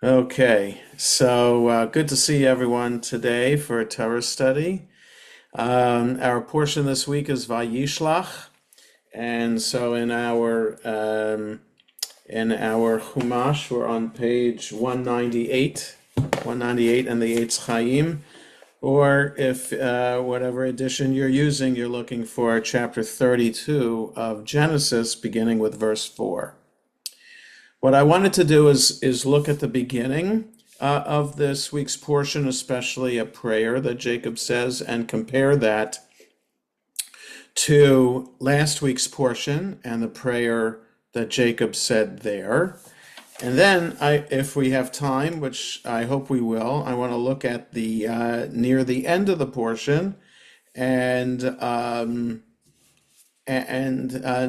Okay, so good to see everyone today for a Torah study. Our portion this week is VaYishlach, and so in our Chumash, we're on page 198 and the Eitz Chaim, or if whatever edition you're using, you're looking for chapter 32 of Genesis, beginning with verse 4. What I wanted to do is look at the beginning of this week's portion, especially a prayer that Jacob says, and compare that to last week's portion and the prayer that Jacob said there. And then, if we have time, which I hope we will, I want to look at the near the end of the portion and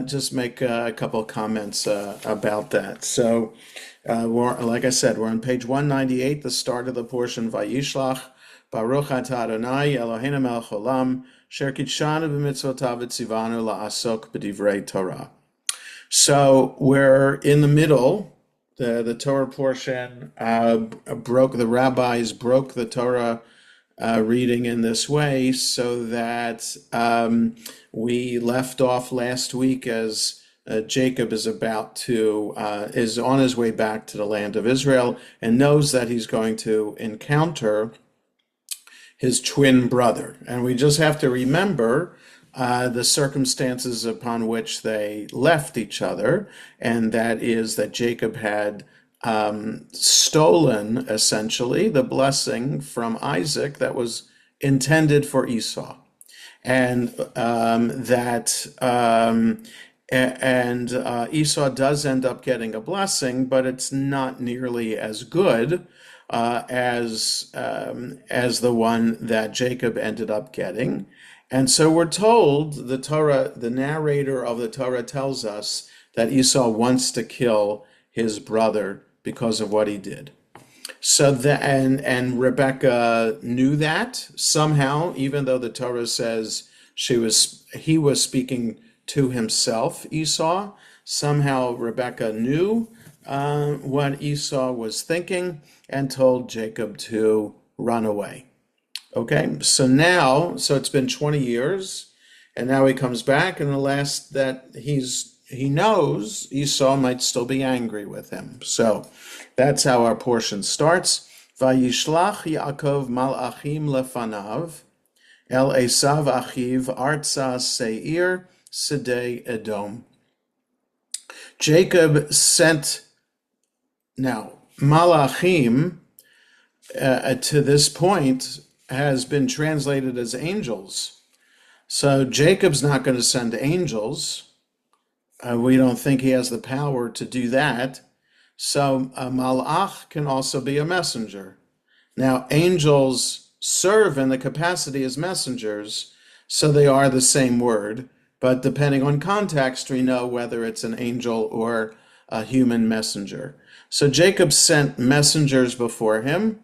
just make a couple of comments about that. So, like I said, we're on page 198, the start of the portion, VaYishlach, Baruch atah Adonai Eloheinu melech haolam, asher kitshanu b'mitzvotav v'tzivanu la'asok b'divrei Torah. So we're in the middle. The Torah portion the rabbis broke the Torah reading in this way so that we left off last week as Jacob is is on his way back to the land of Israel and knows that he's going to encounter his twin brother. And we just have to remember the circumstances upon which they left each other, and that is that Jacob had stolen, essentially, the blessing from Isaac that was intended for Esau. And Esau does end up getting a blessing, but it's not nearly as good as the one that Jacob ended up getting. And so we're told, the narrator of the Torah tells us that Esau wants to kill his brother because of what he did. So and Rebekah knew that somehow, even though the Torah says he was speaking to himself, Esau. Somehow Rebekah knew what Esau was thinking and told Jacob to run away. Okay, so it's been 20 years, and now he comes back, and he knows Esau might still be angry with him. So that's how our portion starts. VaYishlach Yaakov malachim lefanav el Esav achiv arza seir sedei Edom. Jacob sent, now malachim to this point has been translated as angels. So Jacob's not going to send angels. We don't think he has the power to do that. So a malach can also be a messenger. Now, angels serve in the capacity as messengers, so they are the same word. But depending on context, we know whether it's an angel or a human messenger. So Jacob sent messengers before him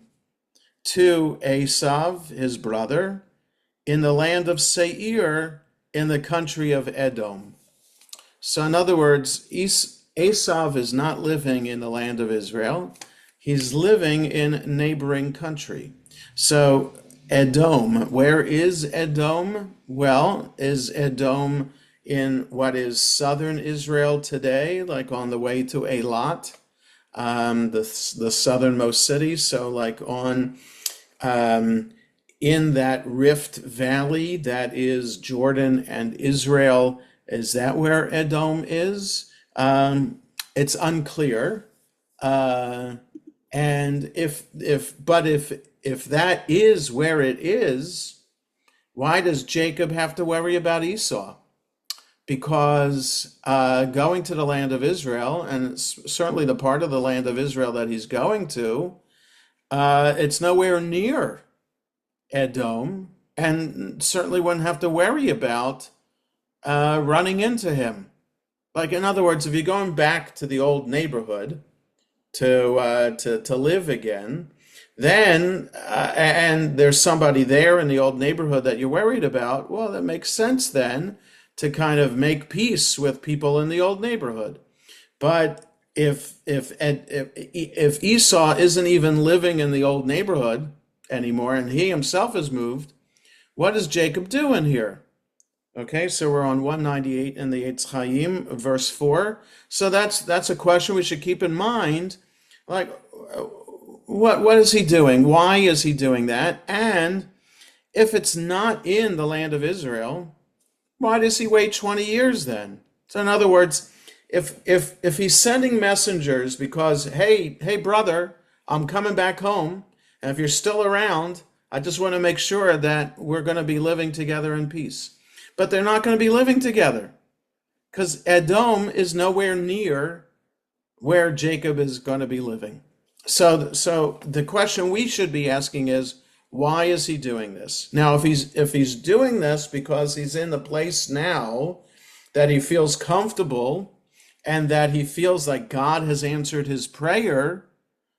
to Esav, his brother, in the land of Seir, in the country of Edom. So in other words, Esav is not living in the land of Israel. He's living in neighboring country. So Edom, where is Edom? Well, is Edom in what is southern Israel today, like on the way to Eilat, the southernmost city? So like in that Rift Valley that is Jordan and Israel, is that where Edom is? It's unclear. And if that is where it is, why does Jacob have to worry about Esau? Because going to the land of Israel, and it's certainly the part of the land of Israel that he's going to, it's nowhere near Edom, and certainly wouldn't have to worry about running into him. Like, in other words, if you're going back to the old neighborhood to live again, then and there's somebody there in the old neighborhood that you're worried about, well, that makes sense then to kind of make peace with people in the old neighborhood. But if Esau isn't even living in the old neighborhood anymore, and he himself has moved, what is Jacob doing here? Okay, so we're on 198 in the Eitz Chaim, verse 4. So that's a question we should keep in mind. Like, what is he doing? Why is he doing that? And if it's not in the land of Israel, why does he wait 20 years then? So in other words, if he's sending messengers because, hey brother, I'm coming back home, and if you're still around, I just want to make sure that we're going to be living together in peace. But they're not going to be living together because Edom is nowhere near where Jacob is going to be living. So the question we should be asking is, why is he doing this? Now, if he's doing this because he's in the place now that he feels comfortable and that he feels like God has answered his prayer,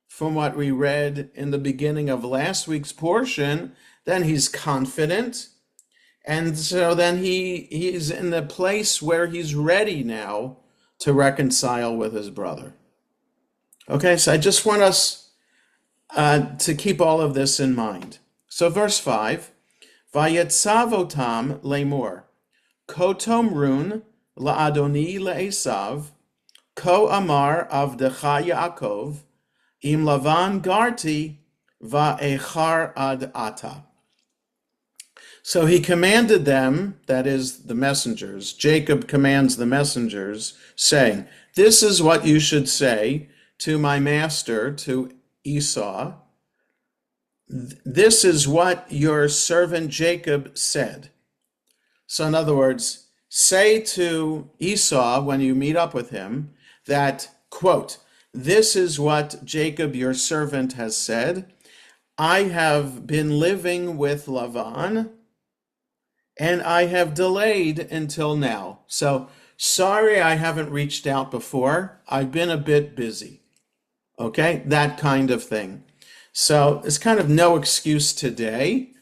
from what we read in the beginning of last week's portion, then he's confident. And so then he's in the place where he's ready now to reconcile with his brother. Okay, so I just want us to keep all of this in mind. So verse 5, Vayetzavotam lemor, ko tomrun la'adoni le'esav, ko amar avdecha Yaakov, im Lavan garti va'echar ad ata. So he commanded them, that is the messengers, Jacob commands the messengers, saying, this is what you should say to my master, to Esau. This is what your servant Jacob said. So in other words, say to Esau when you meet up with him that, quote, this is what Jacob your servant has said. I have been living with Lavan, and I have delayed until now. So sorry I haven't reached out before. I've been a bit busy. Okay, that kind of thing. So it's kind of no excuse today.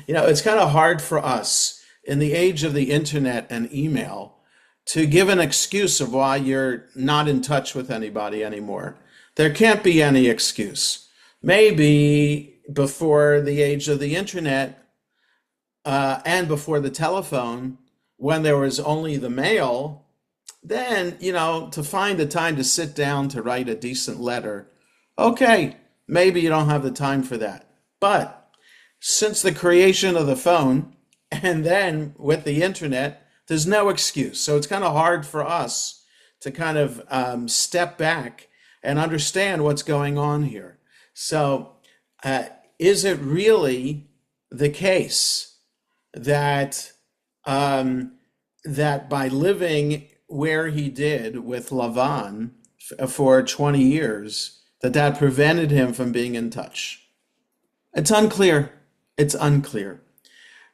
It's kind of hard for us in the age of the internet and email to give an excuse of why you're not in touch with anybody anymore. There can't be any excuse. Maybe before the age of the internet, and before the telephone, when there was only the mail, then, to find the time to sit down to write a decent letter, okay, maybe you don't have the time for that. But since the creation of the phone, and then with the internet, there's no excuse. So it's kind of hard for us to kind of step back and understand what's going on here. So is it really the case that that by living where he did with Lavan for 20 years, that prevented him from being in touch? It's unclear. It's unclear.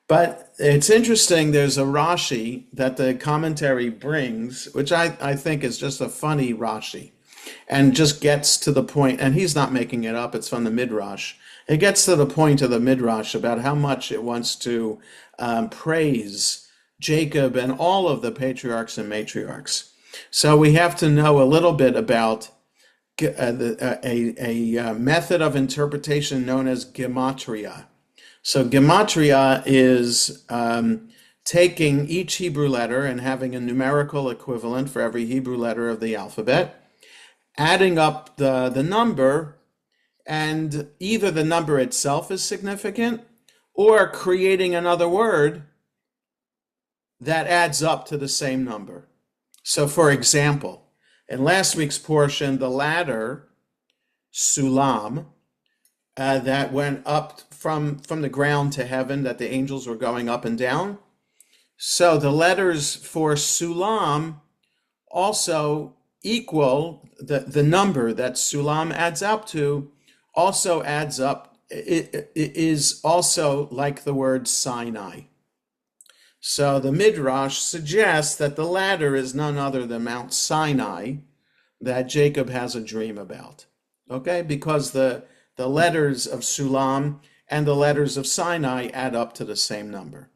But it's interesting, there's a Rashi that the commentary brings, which I think is just a funny Rashi, and just gets to the point, and he's not making it up, it's from the Midrash. It gets to the point of the Midrash about how much it wants to praise Jacob and all of the patriarchs and matriarchs. So we have to know a little bit about a method of interpretation known as gematria. So gematria is taking each Hebrew letter and having a numerical equivalent for every Hebrew letter of the alphabet, adding up the number, and either the number itself is significant or creating another word that adds up to the same number. So for example, in last week's portion, the ladder, sulam, that went up from the ground to heaven, that the angels were going up and down. So the letters for sulam also equal, the number that sulam adds up to also adds up, it is also like the word Sinai. So the Midrash suggests that the ladder is none other than Mount Sinai that Jacob has a dream about. Okay, because the letters of Sulam and the letters of Sinai add up to the same number.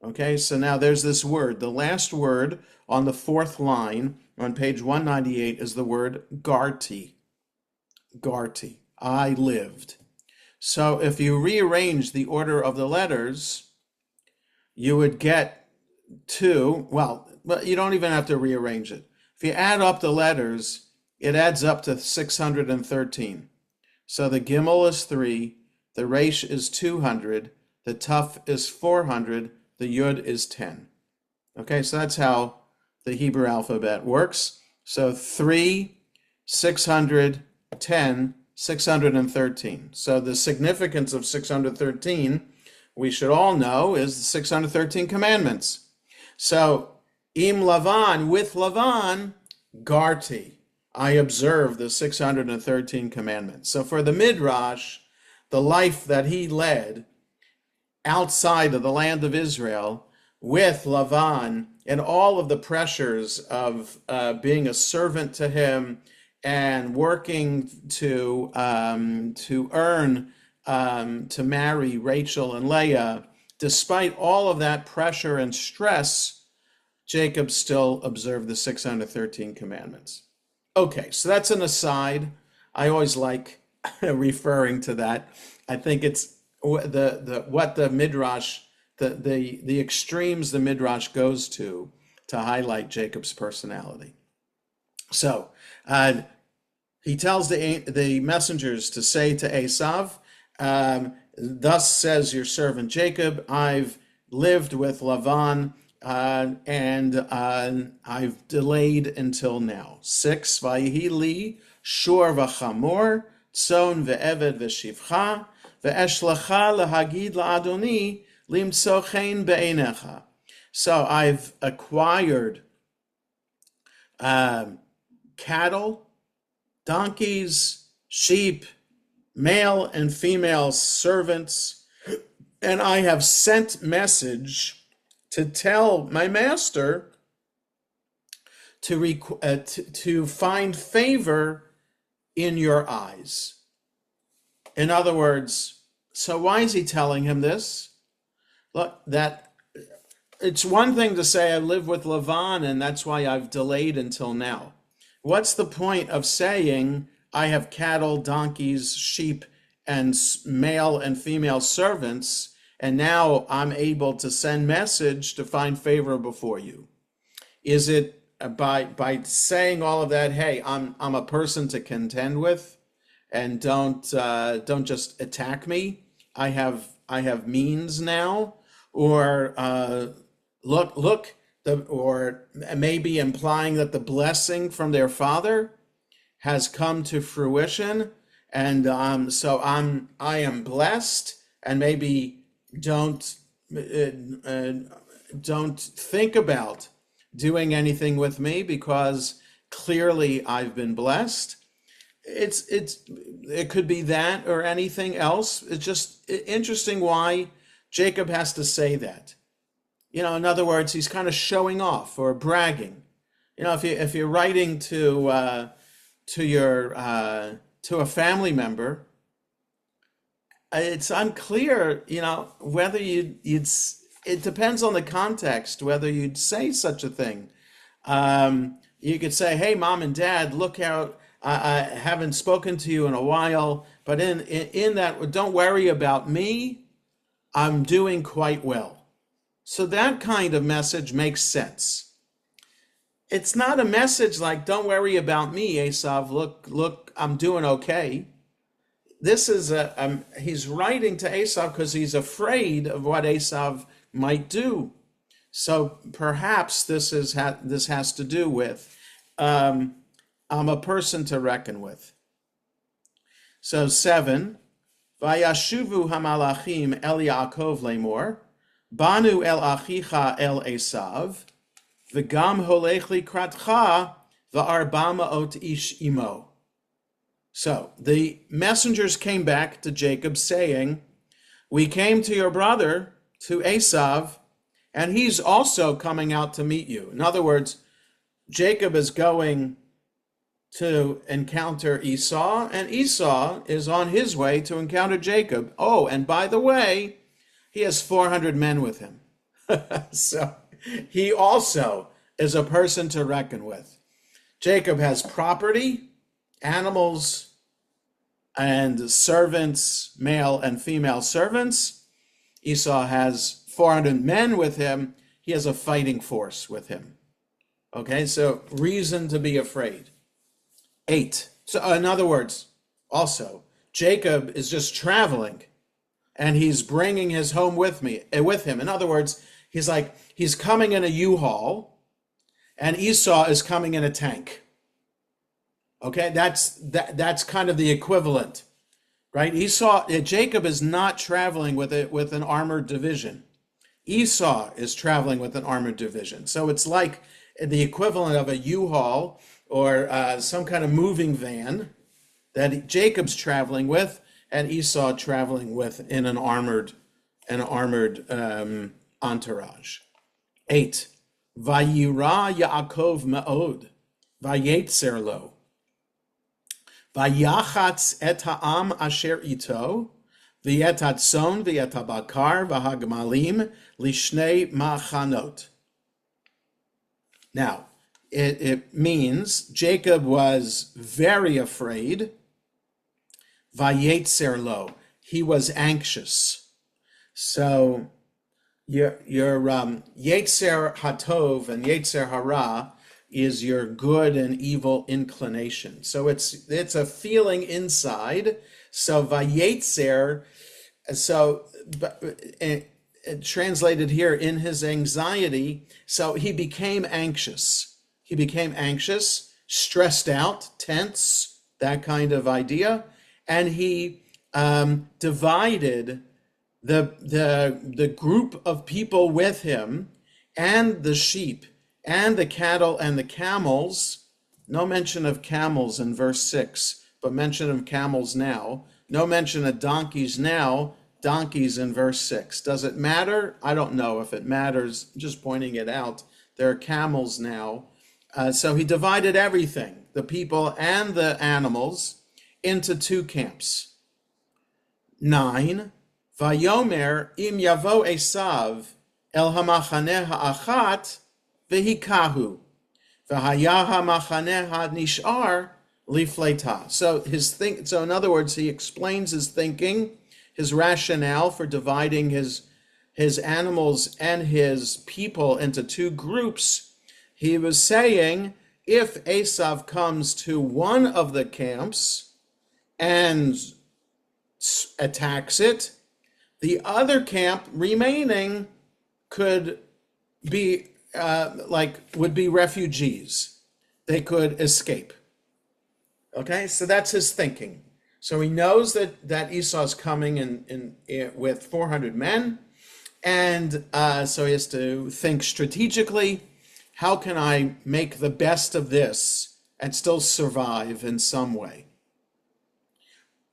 Okay, so now there's this word, the last word on the fourth line on page 198 is the word Garti. Garti. I lived. So if you rearrange the order of the letters, you would get to, well, you don't even have to rearrange it. If you add up the letters, it adds up to 613. So the Gimel is 3, the Resh is 200, the Tuf is 400, the Yud is 10. Okay, so that's how the Hebrew alphabet works. So 3, 600, 10, 613. So the significance of 613, we should all know, is the 613 commandments. So, Im Lavan, with Lavan, Garti, I observe the 613 commandments. So for the Midrash, the life that he led outside of the land of Israel with Lavan and all of the pressures of being a servant to him and working to earn to marry Rachel and Leah, despite all of that pressure and stress, Jacob still observed the 613 commandments. Okay, so that's an aside. I always like referring to that. I think it's what the Midrash, the extremes the Midrash goes to highlight Jacob's personality. So he tells the messengers to say to Esav, thus says your servant Jacob, I've lived with Lavan, and I've delayed until now. 6, Vayihi li shor v'chamor, tzon ve'eved v'shivcha, ve'eshlacha lahagid la'adoni, limtso chen be'einecha. So I've acquired cattle, donkeys, sheep, male and female servants, and I have sent message to tell my master to find favor in your eyes. In other words, so why is he telling him this? Look, that it's one thing to say I live with Lavan and that's why I've delayed until now. What's the point of saying I have cattle, donkeys, sheep, and male and female servants, and now I'm able to send message to find favor before you? Is it by saying all of that, hey, I'm a person to contend with, and don't just attack me? I have means now, or or maybe implying that the blessing from their father has come to fruition, and so I am blessed, and maybe don't think about doing anything with me because clearly I've been blessed. It could be that or anything else. It's just interesting why Jacob has to say that. In other words, he's kind of showing off or bragging. If you're writing to a family member, it's unclear, whether it depends on the context, whether you'd say such a thing. You could say, hey, mom and dad, look how I haven't spoken to you in a while, but in that, don't worry about me, I'm doing quite well. So that kind of message makes sense. It's not a message like, don't worry about me, Esav, look, I'm doing okay. This is he's writing to Esav because he's afraid of what Esav might do. So perhaps this has to do with I'm a person to reckon with. So 7, Vayashuvu hamalachim el Yaakov lemor, banu el achicha el Esav, v'gam holech likratcha v'arba ma'ot ish imo. So the messengers came back to Jacob saying, we came to your brother, to Esav, and he's also coming out to meet you. In other words, Jacob is going to encounter Esau, and Esau is on his way to encounter Jacob. Oh, and by the way, he has 400 men with him. So he also is a person to reckon with. Jacob has property, animals, and servants, male and female servants. Esau has 400 men with him. He has a fighting force with him. Okay, so reason to be afraid. 8. So in other words, also, Jacob is just traveling and he's bringing his home with him. In other words, he's coming in a U-Haul and Esau is coming in a tank. Okay, that's kind of the equivalent, right? Jacob is not traveling with an armored division. Esau is traveling with an armored division. So it's like the equivalent of a U-Haul or some kind of moving van that Jacob's traveling with and Esau traveling with in an armored entourage. 8. Vayira Yaakov me'od, vayetzer lo, vayachatz et ha'am asher ito, v'et hatzon v'et habakar v'hagmalim lishnei machanot. Now, it means Jacob was very afraid. Vayetzer lo, he was anxious. So your Yetzer Hatov and Yetzer Hara is your good and evil inclination. So it's a feeling inside. So Vayetzer, translated here, in his anxiety, so he became anxious. He became anxious, stressed out, tense, that kind of idea. And he divided the group of people with him and the sheep and the cattle and the camels. No mention of camels in verse 6, but mention of camels now. No mention of donkeys now, donkeys in verse 6. Does it matter? I don't know if it matters, just pointing it out. There are camels now. So he divided everything, the people and the animals, into 2 camps. 9. Vayomer im yavo Esav el hamachaneh ha'achat vehikahu v'haya hamachaneh ha'nishar lifleta. So in other words, he explains his thinking, his rationale for dividing his animals and his people into 2 groups. He was saying, if Esav comes to one of the camps and attacks it, the other camp remaining could be would be refugees. They could escape. Okay, so that's his thinking. So he knows that Esau's coming in with 400 men, and so he has to think strategically. How can I make the best of this and still survive in some way?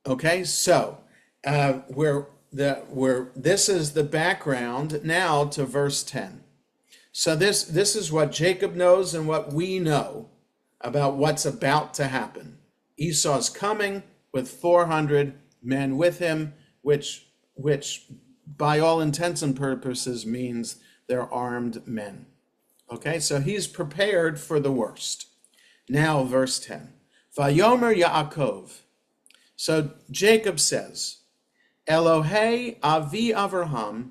Okay, so this is the background now to verse 10. So this is what Jacob knows and what we know about what's about to happen. Esau's coming with 400 men with him, which by all intents and purposes means they're armed men. Okay, so he's prepared for the worst. Now, verse 10. Vayomer Yaakov. So Jacob says, Elohei avi Avraham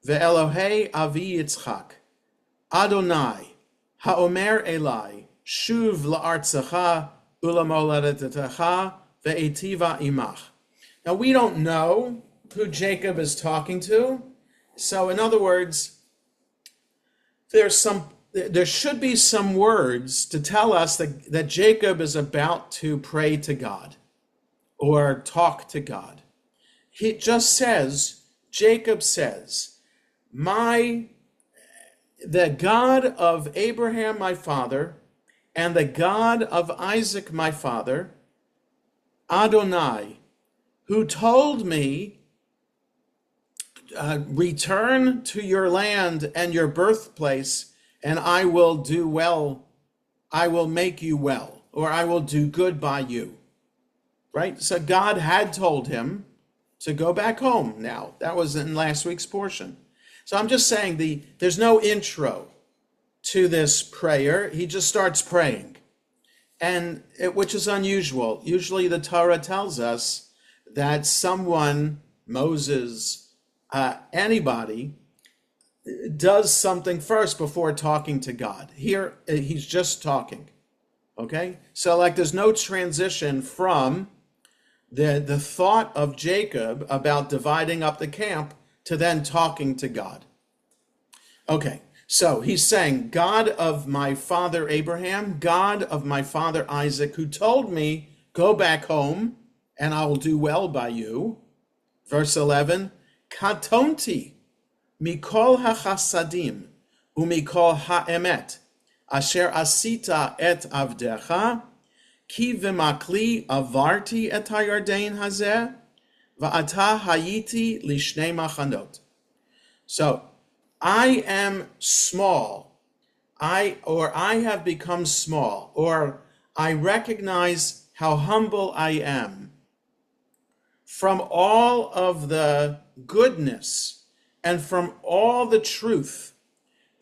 ve'Elohei avi Yitzchak, Adonai haomer Elai, shuv la'artzecha u'lamoledetecha ve'etiva imach. Now we don't know who Jacob is talking to. So in other words, there should be some words to tell us that Jacob is about to pray to God or talk to God. He just says, Jacob says, the God of Abraham, my father, and the God of Isaac, my father, Adonai, who told me, return to your land and your birthplace, and I will do well. I will make you well, or I will do good by you. Right? So God had told him to go back home now. That was in last week's portion. So I'm just saying there's no intro to this prayer. He just starts praying. which is unusual. Usually the Torah tells us that someone, Moses, anybody, does something first before talking to God. Here, he's just talking. Okay? So like there's no transition from the thought of Jacob about dividing up the camp to then talking to God. Okay, so he's saying, God of my father Abraham, God of my father Isaac, who told me, go back home and I will do well by you. Verse 11, Katonti mikol hachasadim umikol haemet asher asita et avdecha ki v'makli avarti et hayardein hazeh va'ata hayiti lishnei machanot. So, I am small, I have become small, or I recognize how humble I am from all of the goodness and from all the truth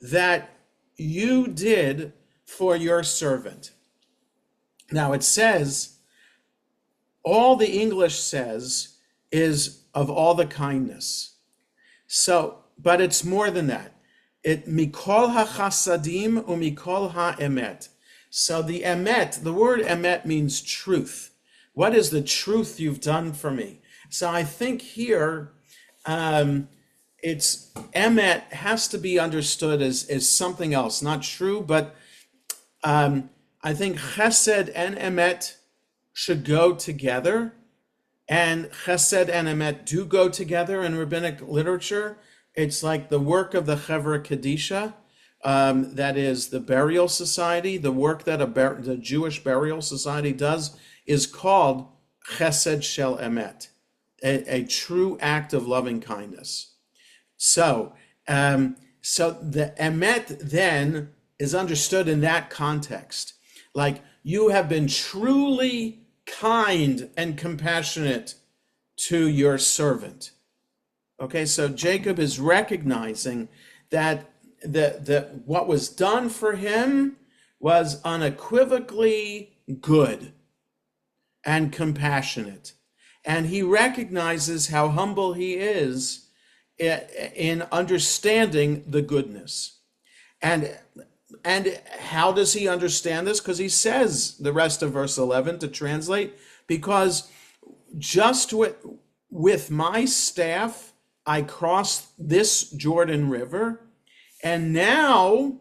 that you did for your servant. Now it says, all the English says is of all the kindness. So, but it's more than that. It mikol hachasadim umikol haemet. So the emet, the word emet means truth. What is the truth you've done for me? So I think here, it's emet has to be understood as something else, not true, but I think chesed and emet should go together, and chesed and emet do go together in rabbinic literature. It's like the work of the Chevra Kadisha, that is the burial society. The work that the Jewish burial society does is called chesed shel emet, a true act of loving kindness. So the emet then is understood in that context. Like, you have been truly kind and compassionate to your servant. Okay, so Jacob is recognizing that what was done for him was unequivocally good and compassionate. And he recognizes how humble he is in understanding the goodness. And how does he understand this? Because he says, the rest of verse 11 to translate, because just with my staff, I crossed this Jordan River, and now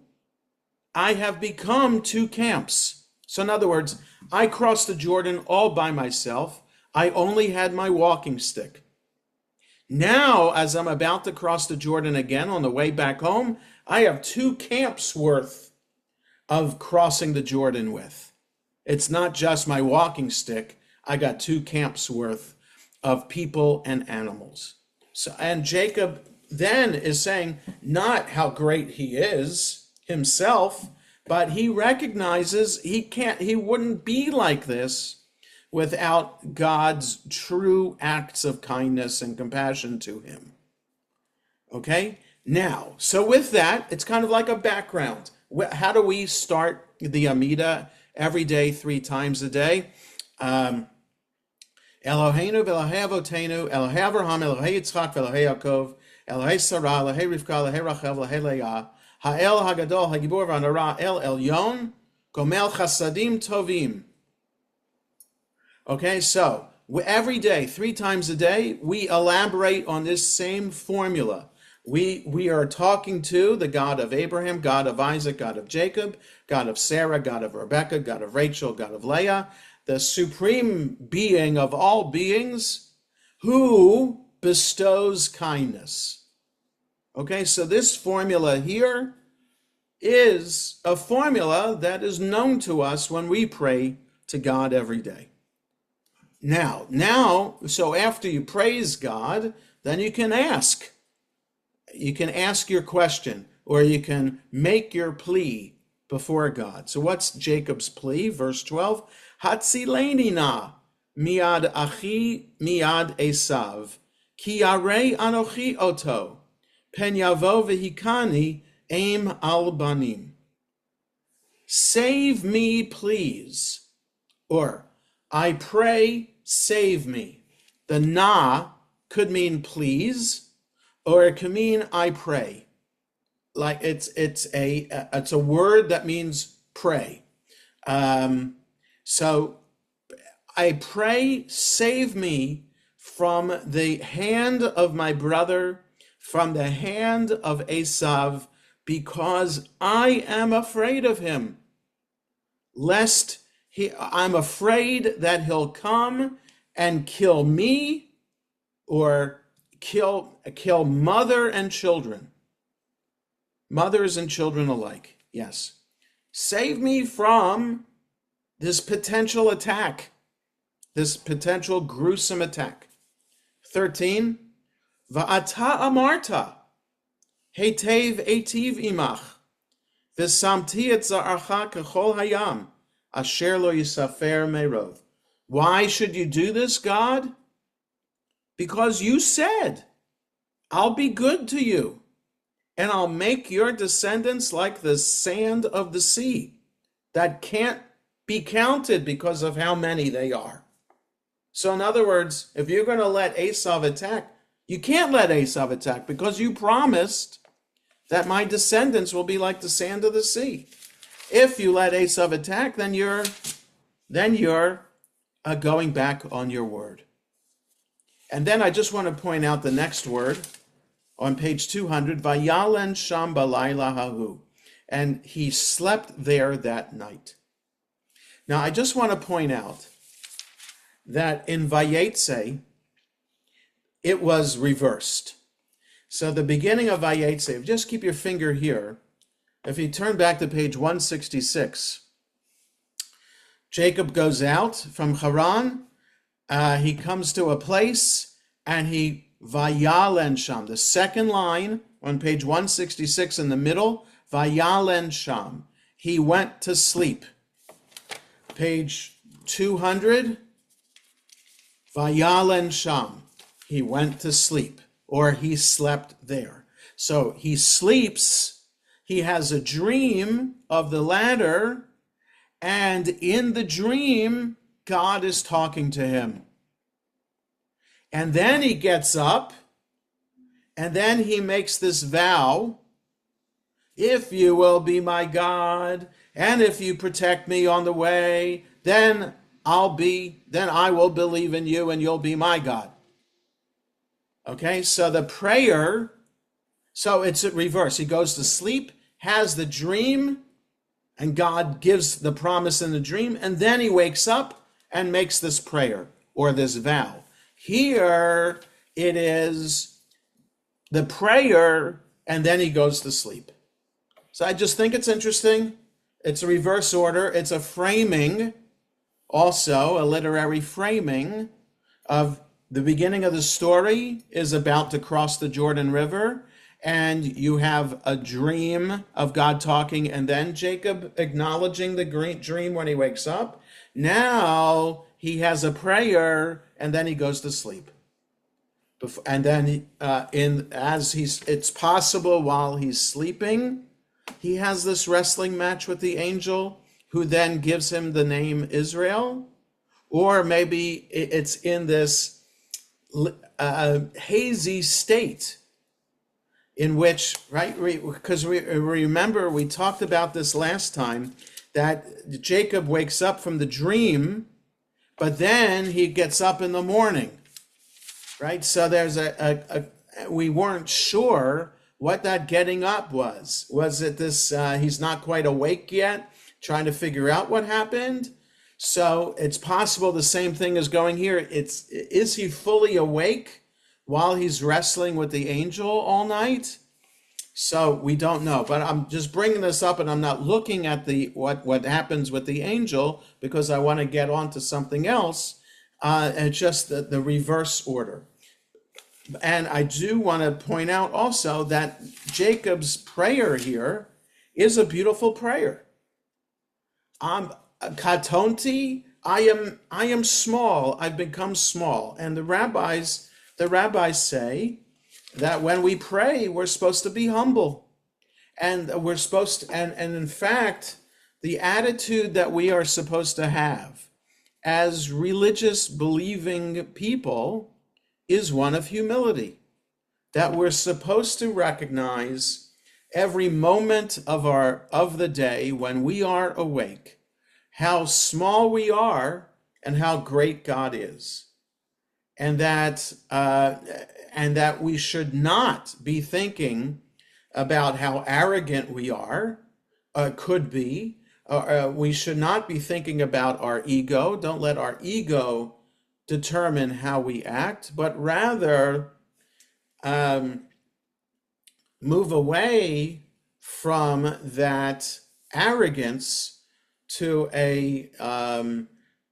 I have become two camps. So in other words, I crossed the Jordan all by myself. I only had my walking stick. Now, as I'm about to cross the Jordan again on the way back home, I have two camps worth of crossing the Jordan with. It's not just my walking stick. I got two camps worth of people and animals. So, and Jacob then is saying not how great he is himself, but he recognizes he wouldn't be like this without God's true acts of kindness and compassion to him. Okay? Now, so with that, it's kind of like a background. How do we start the Amida every day, 3 times a day? Eloheinu v'Elokei Avotenu, Elokei Avraham, Elokei Yitzchak, v'Elokei Yaakov, Elokei Sarah, Elokei Rivka, Elokei Rachel, Elokei Leah, Ha'el Hagadol, Hagibor v'Hanara, El Elyon, Gomel Chasadim Tovim. Okay, so every day, 3 times a day, we elaborate on this same formula. We are talking to the God of Abraham, God of Isaac, God of Jacob, God of Sarah, God of Rebekah, God of Rachel, God of Leah, the supreme being of all beings who bestows kindness. Okay, so this formula here is a formula that is known to us when we pray to God every day. Now, so after you praise God, then you can ask. You can ask your question, or you can make your plea before God. So what's Jacob's plea? Verse 12, Hatzileni na miad achi miad Esav, ki yarei anochi oto, pen yavo vehikani aim al banim. Save me, please, Or, I pray, save me. The na could mean please, or it could mean I pray. Like it's a word that means pray. So I pray, save me from the hand of my brother, from the hand of Esav, because I am afraid of him, lest I'm afraid that he'll come and kill me or kill mother and children, mothers and children alike. Yes. Save me from this potential attack, this potential gruesome attack. 13, Va'ata amarta, hetev etiv imach, v'samti et za'archa kechol hayam, asher lo yisafer merov. Why should you do this, God? Because you said, I'll be good to you, and I'll make your descendants like the sand of the sea, that can't be counted because of how many they are. So in other words, if you're going to let Esav attack, you can't let Esav attack because you promised that my descendants will be like the sand of the sea. If you let Esav attack, then you're going back on your word. And then I just want to point out the next word on page 200, Vayalen sham balayla hahu, and he slept there that night. Now I just want to point out that in Vayetze, it was reversed. So the beginning of Vayetze, just keep your finger here. If you turn back to page 166, Jacob goes out from Haran. He comes to a place and he Vayalen sham. The second line on page 166 in the middle, Vayalen sham. He went to sleep. Page 200, Vayalen sham. He went to sleep, or he slept there. So he sleeps, he has a dream of the ladder, and in the dream, God is talking to him. And then he gets up, and then he makes this vow, if you will be my God, and if you protect me on the way, then I will believe in you and you'll be my God. Okay, so the prayer, so it's a reverse. He goes to sleep, has the dream, and God gives the promise in the dream, and then he wakes up and makes this prayer or this vow. Here it is the prayer, and then he goes to sleep. So I just think it's interesting. It's a reverse order. It's a framing, also a literary framing of the beginning of the story is about to cross the Jordan River, and you have a dream of God talking, and then Jacob acknowledging the dream when he wakes up. Now he has a prayer, and then he goes to sleep. And then it's possible while he's sleeping, he has this wrestling match with the angel who then gives him the name Israel, or maybe it's in this hazy state in which, right, because we remember we talked about this last time, that Jacob wakes up from the dream, but then he gets up in the morning, right? So there's we weren't sure what that getting up was. Was it this, he's not quite awake yet, trying to figure out what happened? So it's possible the same thing is going here. Is he fully awake while he's wrestling with the angel all night? So we don't know, but I'm just bringing this up, and I'm not looking at what happens with the angel because I want to get on to something else, and just the reverse order. And I do want to point out also that Jacob's prayer here is a beautiful prayer. Katonti, I am small. I've become small. And the rabbis say that when we pray, we're supposed to be humble, and we're supposed to, and in fact, the attitude that we are supposed to have as religious believing people is one of humility, that we're supposed to recognize every moment of the day when we are awake, how small we are and how great God is, and that we should not be thinking about how arrogant we are, could be. We should not be thinking about our ego. Don't let our ego determine how we act, but rather move away from that arrogance to a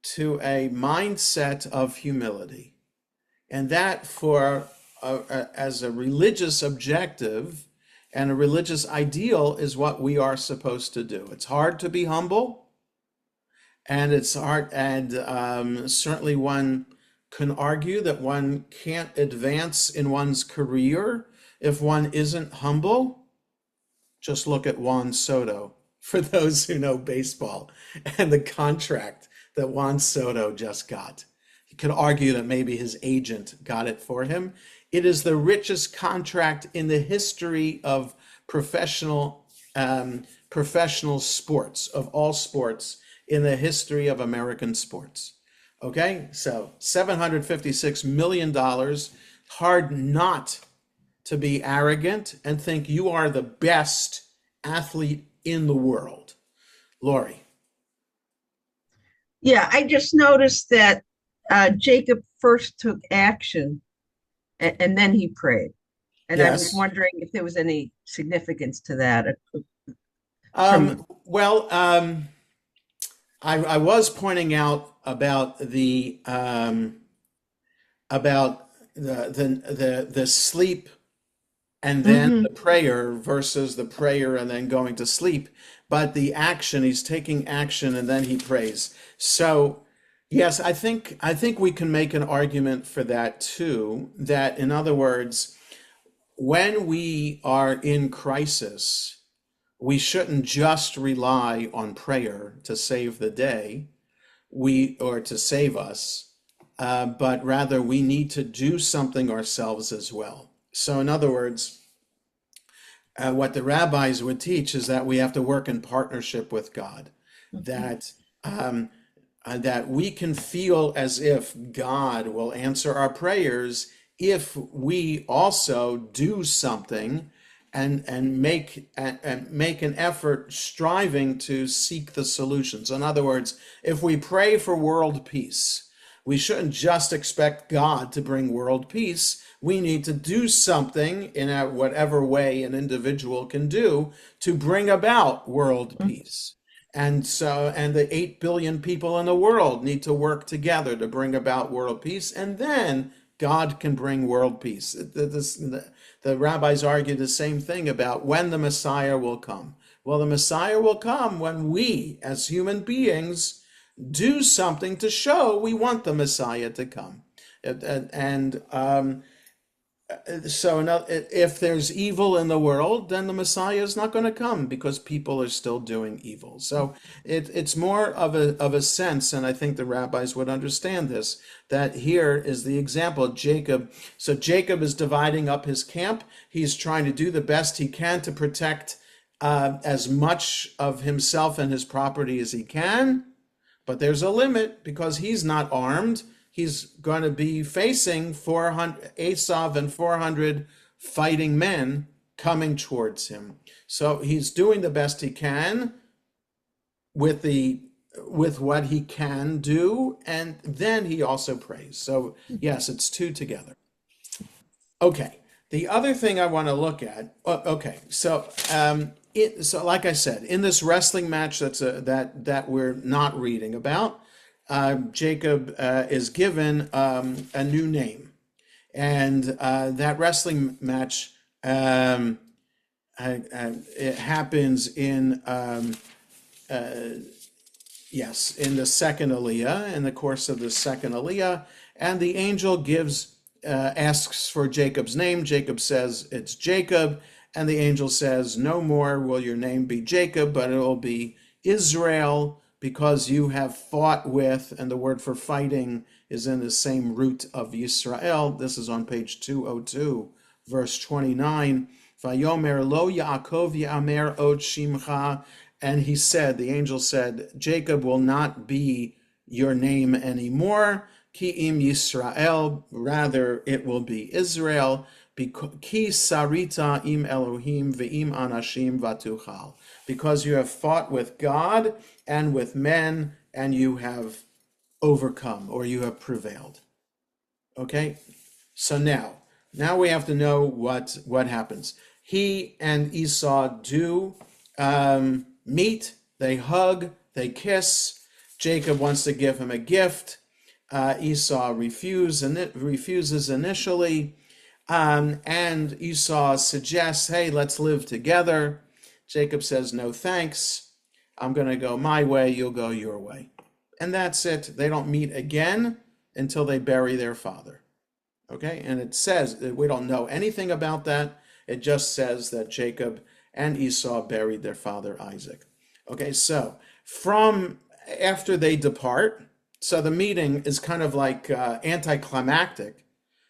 mindset of humility, and that as a religious objective and a religious ideal is what we are supposed to do. It's hard to be humble, and it's hard, and certainly one can argue that one can't advance in one's career if one isn't humble. Just look at Juan Soto, for those who know baseball, and the contract that Juan Soto just got. You could argue that maybe his agent got it for him. It is the richest contract in the history of professional sports, of all sports, in the history of American sports. Okay, so $756 million. Hard not to be arrogant and think you are the best athlete in the world. Lori. Yeah, I just noticed that Jacob first took action and then he prayed. And I was Yes. wondering if there was any significance to that from. Well, I was pointing out about the sleep and then the Mhm. prayer versus the prayer and then going to sleep, but the action, he's taking action and then he prays. So yes, I think we can make an argument for that too, that in other words, when we are in crisis, we shouldn't just rely on prayer to save the day, or to save us, but rather we need to do something ourselves as well. So in other words, what the rabbis would teach is that we have to work in partnership with God, that that we can feel as if God will answer our prayers if we also do something and make an effort striving to seek the solutions. In other words, if we pray for world peace, we shouldn't just expect God to bring world peace. We need to do something in whatever way an individual can do to bring about world peace. And the 8 billion people in the world need to work together to bring about world peace, and then God can bring world peace. The rabbis argue the same thing about when the Messiah will come. Well, the Messiah will come when we, as human beings, do something to show we want the Messiah to come. So if there's evil in the world, then the Messiah is not going to come because people are still doing evil. So it's more of a sense, and I think the rabbis would understand this, that here is the example of Jacob. So Jacob is dividing up his camp. He's trying to do the best he can to protect as much of himself and his property as he can. But there's a limit because he's not armed. He's going to be facing 400 Esav and 400 fighting men coming towards him. So he's doing the best he can with what he can do, and then he also prays. So yes, it's two together. Okay. The other thing I want to look at. Okay. So so like I said, in this wrestling match that we're not reading about, Jacob is given a new name, and that wrestling match it happens in yes, in the second Aliyah, in the course of the second Aliyah, and the angel asks for Jacob's name. Jacob says it's Jacob, and the angel says, "No more will your name be Jacob, but it will be Israel, because you have fought with, and the word for fighting is in the same root of Yisrael. This is on page 202, verse 29. Vayomer lo Yaakov Ya'amer od shimcha, and he said, the angel said, Jacob will not be your name anymore. Ki im Yisrael, rather it will be Israel. Ki sarita im Elohim ve'im anashim vatuchal, because you have fought with God and with men, and you have overcome, or you have prevailed. Okay, so now we have to know what happens. He and Esau do meet, they hug, they kiss. Jacob wants to give him a gift. Esau refuses initially, and Esau suggests, hey, let's live together. Jacob says, no thanks. I'm going to go my way, you'll go your way. And that's it. They don't meet again until they bury their father. Okay, and it says that we don't know anything about that. It just says that Jacob and Esau buried their father Isaac. Okay, so from after they depart, so the meeting is kind of like anticlimactic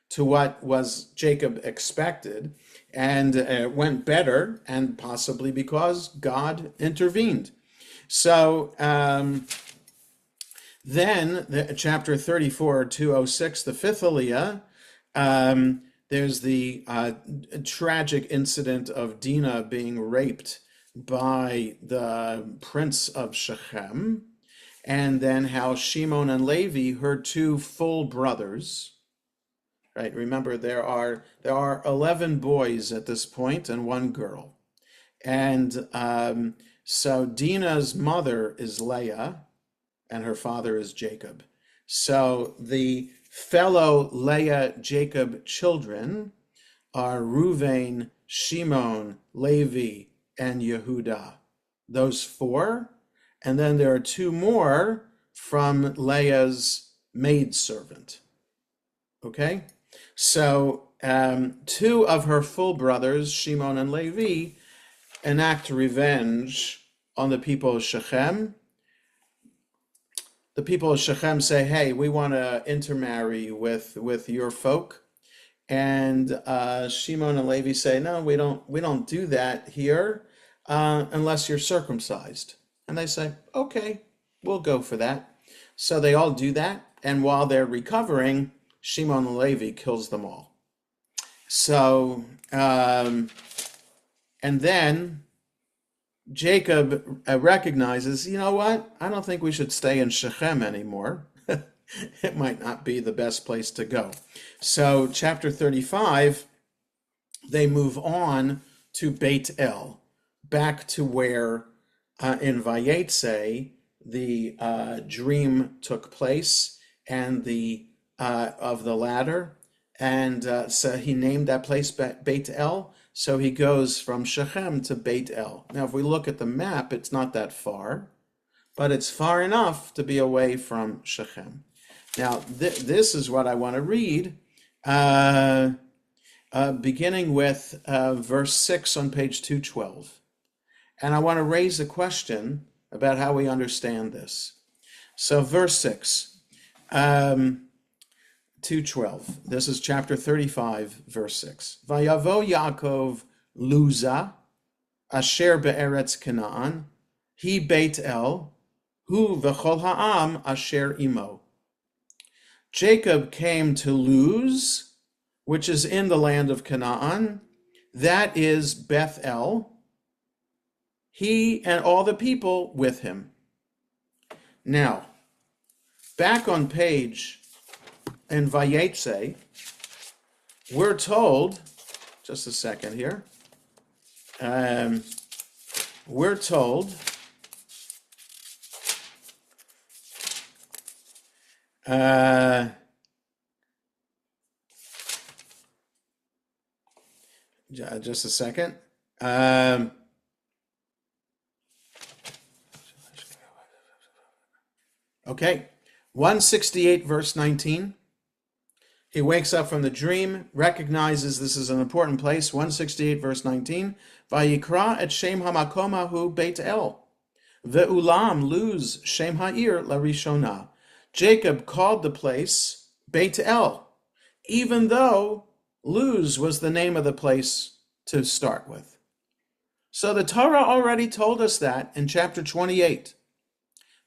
to what was Jacob expected, and it went better, and possibly because God intervened. So then, chapter 34, 206, the fifth Aliyah, there's the tragic incident of Dinah being raped by the prince of Shechem, and then how Shimon and Levi, her two full brothers, right? Remember, there are 11 boys at this point and one girl. And so Dinah's mother is Leah, and her father is Jacob. So the fellow Leah-Jacob children are Reuven, Shimon, Levi, and Yehudah. Those four. And then there are two more from Leah's maidservant. Okay? So two of her full brothers, Shimon and Levi, enact revenge on the people of Shechem. The people of Shechem say, hey, we want to intermarry with your folk. And Shimon and Levi say, no, we don't do that here unless you're circumcised. And they say, okay, we'll go for that. So they all do that. And while they're recovering, Shimon and Levi kills them all. So, and then Jacob recognizes, you know what? I don't think we should stay in Shechem anymore. It might not be the best place to go. So chapter 35, they move on to Beit El, back to where in VaYishlach the dream took place, and the of the ladder, and so he named that place Beit El. So he goes from Shechem to Beit El. Now, if we look at the map, it's not that far, but it's far enough to be away from Shechem. Now, this is what I want to read, beginning with verse 6 on page 212. And I want to raise a question about how we understand this. So verse 6, 2:12. This is chapter 35, verse 6. Vayavo Yaakov Luza, asher be'eretz Canaan, he Beit El, hu v'chol ha'am asher imo. Jacob came to Luz, which is in the land of Canaan, that is Beth El, he and all the people with him. Now, back on page in VaYishlach, we're told, just a second here, we're told just a second. Okay, 168 verse 19. He wakes up from the dream, recognizes this is an important place. 168 verse 19. Vayikra et shem hamakom hahu Beit El. Ve'ulam Luz Shem Ha'ir Larishona. Jacob called the place Beit El, even though Luz was the name of the place to start with. So the Torah already told us that in chapter 28,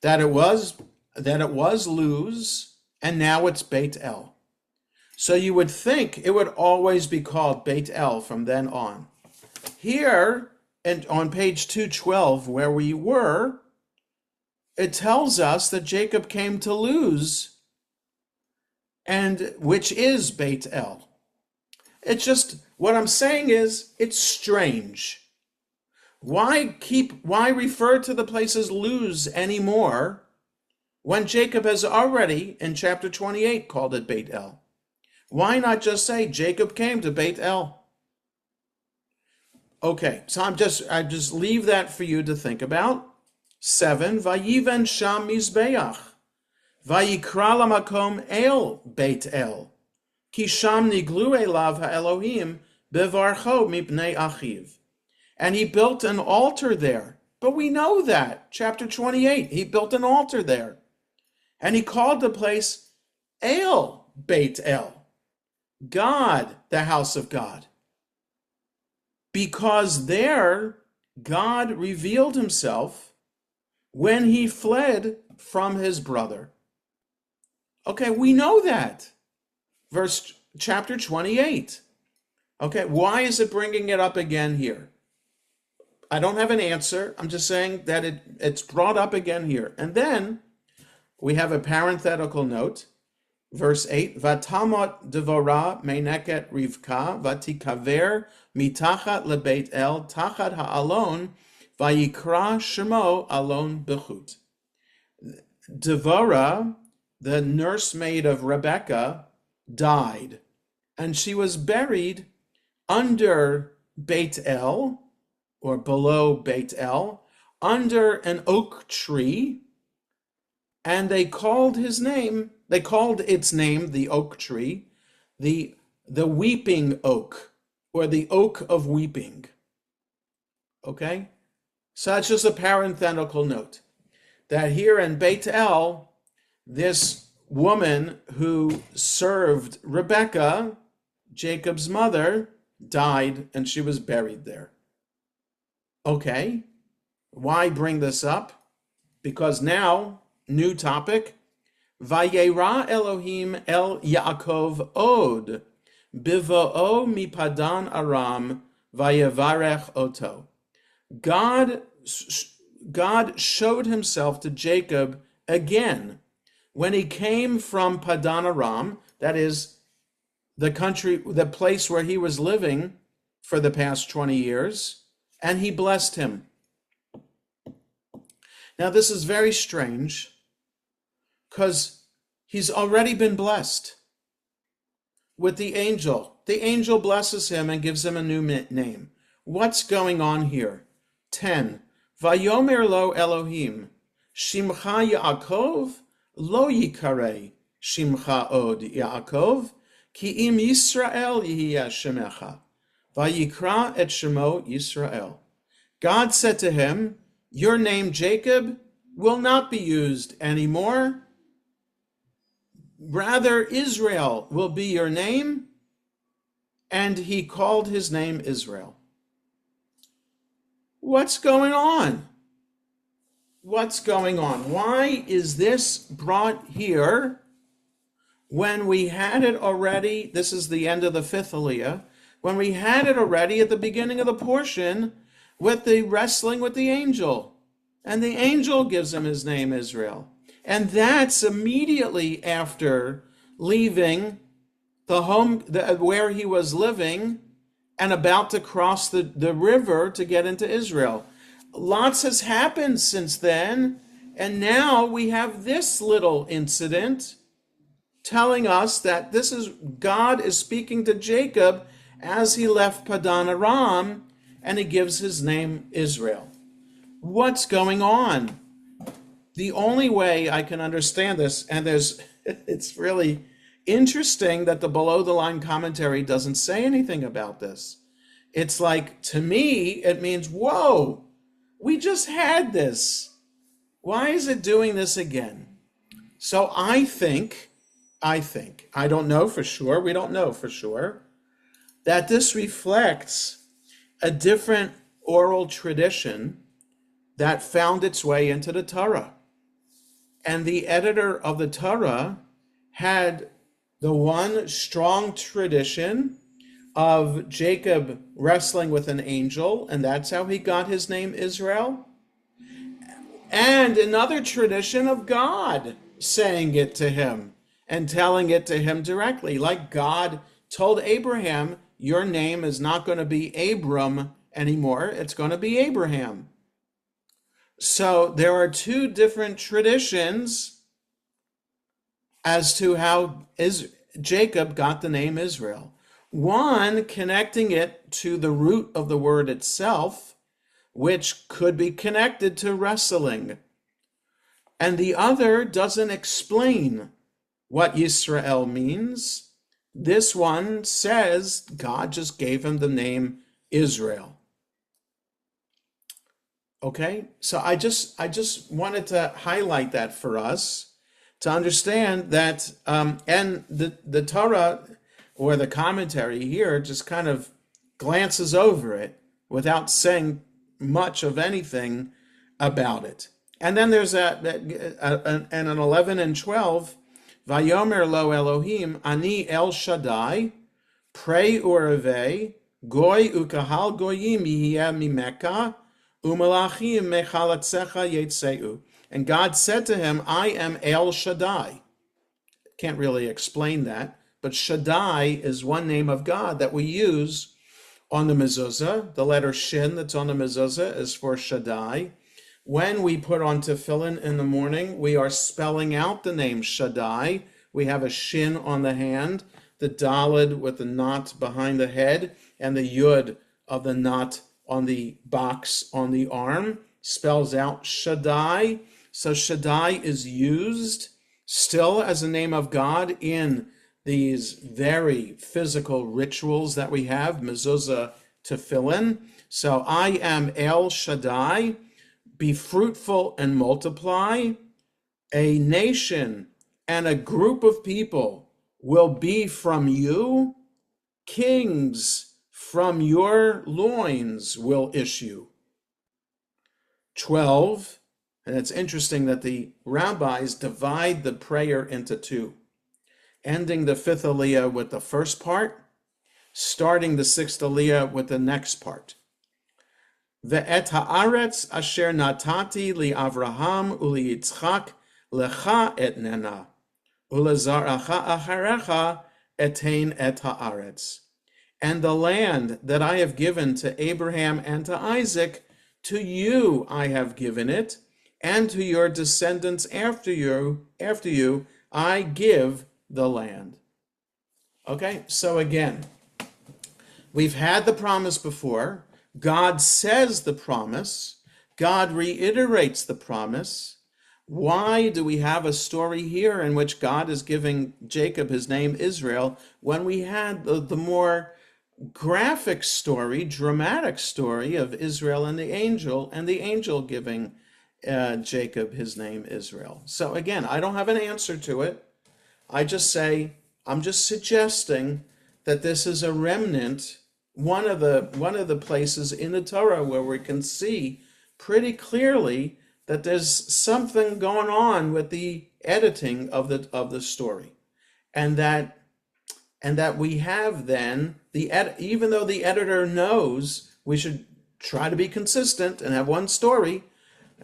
that it was Luz, and now it's Beit El. So you would think it would always be called Beit El from then on. Here, and on page 212, where we were, it tells us that Jacob came to Luz, and which is Beit El. It's just, what I'm saying is, it's strange. Why refer to the place as Luz anymore when Jacob has already, in chapter 28, called it Beit El? Why not just say Jacob came to Beit El? Okay, so I just leave that for you to think about. 7, Vayiven Sham Mizbeach, Vayikra Lamakom El Beit El, Ki Sham Niglu Elav HaElohim Bevarcho Mipnei Achiv. And he built an altar there. But we know that, chapter 28, he built an altar there. And he called the place El Beit El, God, the house of God. Because there, God revealed himself when he fled from his brother. Okay, we know that. Chapter 28. Okay, why is it bringing it up again here? I don't have an answer. I'm just saying that it's brought up again here. And then we have a parenthetical note. Verse 8, Vatamot Devora Meineket Rivka Vatikaver Mitachat Lebeit El Tachat Ha'alon Vayikra Shemo Alon Bechut. Devora, the nursemaid of Rebekah, died, and she was buried under Beit El, or below Beit El, under an oak tree, and they called its name, the oak tree, the weeping oak, or the oak of weeping. Okay? So that's just a parenthetical note, that here in Beit El, this woman who served Rebekah, Jacob's mother, died, and she was buried there. Okay, why bring this up? Because now, new topic, Vayera Elohim El Yaakov Od, Bivo'o Mipadan Aram, Vayevarech Oto. God showed himself to Jacob again when he came from Padan Aram, that is the place where he was living for the past 20 years, and he blessed him. Now this is very strange, because he's already been blessed with the angel. The angel blesses him and gives him a new name. What's going on here? 10. Vayomer lo Elohim, Shimcha Yaakov, lo Yikarei, Shimcha od Yaakov, ki im Yisrael yihiyeh shemecha, Vayikra et shemo Yisrael. God said to him, your name Jacob will not be used anymore. Rather, Israel will be your name. And he called his name Israel. What's going on? What's going on? Why is this brought here when we had it already? This is the end of the 5th Aliyah. When we had it already at the beginning of the portion with the wrestling with the angel. And the angel gives him his name Israel. And that's immediately after leaving the home where he was living and about to cross the river to get into Israel. Lots has happened since then, and now we have this little incident telling us that God is speaking to Jacob as he left Padan Aram, and he gives his name Israel. What's going on? The only way I can understand this, and it's really interesting that the below the line commentary doesn't say anything about this. It's like, to me, it means, whoa, we just had this. Why is it doing this again? So I think, I don't know for sure, we don't know for sure, that this reflects a different oral tradition that found its way into the Torah. And the editor of the Torah had the one strong tradition of Jacob wrestling with an angel, and that's how he got his name Israel. And another tradition of God saying it to him and telling it to him directly, like God told Abraham, your name is not going to be Abram anymore, it's going to be Abraham. So there are two different traditions as to how Jacob got the name Israel. One connecting it to the root of the word itself, which could be connected to wrestling. And the other doesn't explain what Yisrael means. This one says God just gave him the name Israel. Okay, so I just wanted to highlight that for us to understand that, and the Torah or the commentary here just kind of glances over it without saying much of anything about it. And then there's an 11 and 12, Vayomer lo Elohim ani El Shaddai, pray urave, goy ukahal goyim yiheh mimeka, umalachim mechalatzecha yetzeu. And God said to him, I am El Shaddai. Can't really explain that, but Shaddai is one name of God that we use on the mezuzah. The letter Shin that's on the mezuzah is for Shaddai. When we put on tefillin in the morning, we are spelling out the name Shaddai. We have a Shin on the hand, the Daled with the knot behind the head, and the Yud of the knot on the box on the arm spells out Shaddai. So Shaddai is used still as a name of God in these very physical rituals that we have, mezuzah, tefillin. So I am El Shaddai, be fruitful and multiply. A nation and a group of people will be from you. Kings from your loins will issue. 12, and it's interesting that the rabbis divide the prayer into two, ending the fifth aliyah with the first part, starting the sixth aliyah with the next part. Ve'et haaretz asher natati li Avraham uli Yitzchak lecha etnena, ulezaracha acharecha etain et haaretz. And the land that I have given to Abraham and to Isaac, to you I have given it, and to your descendants after you I give the land. Okay, so again, we've had the promise before. God says the promise. God reiterates the promise. Why do we have a story here in which God is giving Jacob his name Israel when we had the more graphic story, dramatic story of Israel and the angel giving Jacob his name Israel? So again, I don't have an answer to it. I just say, I'm just suggesting that this is a remnant, one of the places in the Torah where we can see pretty clearly that there's something going on with the editing of the story, and that we have then even though the editor knows we should try to be consistent and have one story,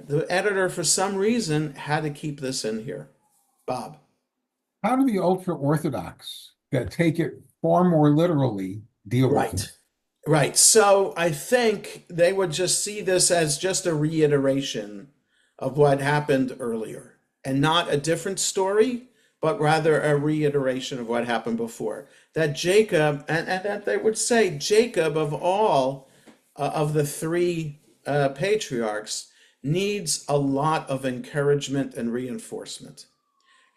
the editor for some reason had to keep this in here. Bob. How do the ultra-Orthodox that take it far more literally deal with it? Right. So I think they would just see this as just a reiteration of what happened earlier, and not a different story, but rather a reiteration of what happened before. That Jacob, and that they would say Jacob of all of the three patriarchs needs a lot of encouragement and reinforcement.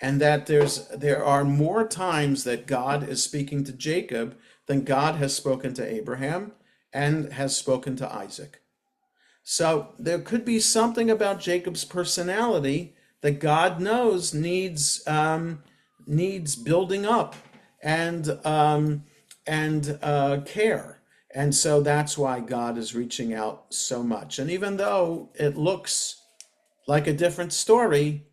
And that there are more times that God is speaking to Jacob than God has spoken to Abraham and has spoken to Isaac. So there could be something about Jacob's personality that God knows needs building up and care. And so that's why God is reaching out so much. And even though it looks like a different story,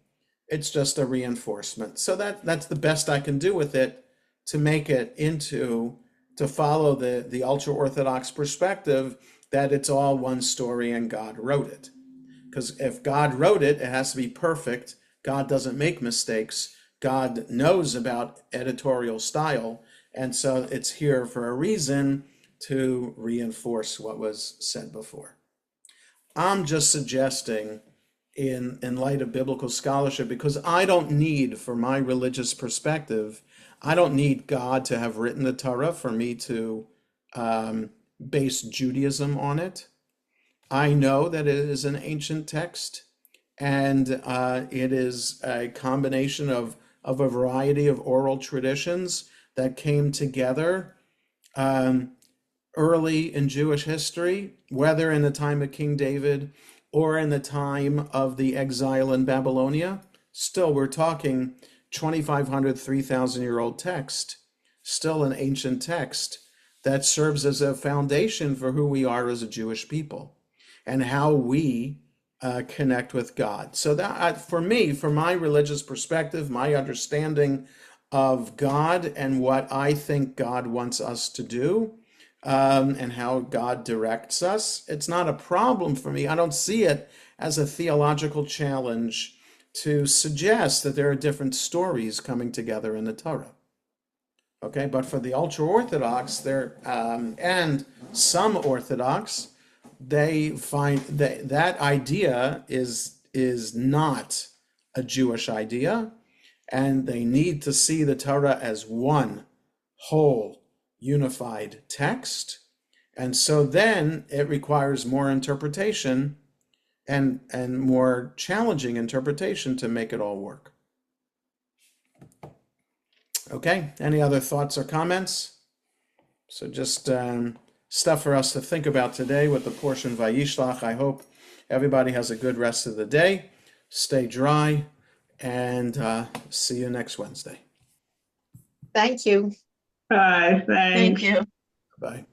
it's just a reinforcement. So that's the best I can do with it to make it to follow the ultra-Orthodox perspective that it's all one story and God wrote it. Because if God wrote it, it has to be perfect. God doesn't make mistakes. God knows about editorial style. And so it's here for a reason to reinforce what was said before. I'm just suggesting, in light of biblical scholarship, because I don't need, for my religious perspective, I don't need God to have written the Torah for me to base Judaism on it. I know that it is an ancient text, and it is a combination of a variety of oral traditions that came together early in Jewish history, whether in the time of King David or in the time of the exile in Babylonia. Still, we're talking 2,500, 3,000-year-old text, still an ancient text that serves as a foundation for who we are as a Jewish people and how we connect with God. So that, for me, from my religious perspective, my understanding of God and what I think God wants us to do, and how God directs us, it's not a problem for me. I don't see it as a theological challenge to suggest that there are different stories coming together in the Torah. Okay, but for the ultra-Orthodox, and some Orthodox, they find that idea is not a Jewish idea, and they need to see the Torah as one whole unified text. And so then it requires more interpretation and more challenging interpretation to make it all work. Okay, any other thoughts or comments? So just stuff for us to think about today with the portion VaYishlach. I hope everybody has a good rest of the day. Stay dry, and see you next Wednesday. Thank you. Bye, Thank thanks. you. Bye.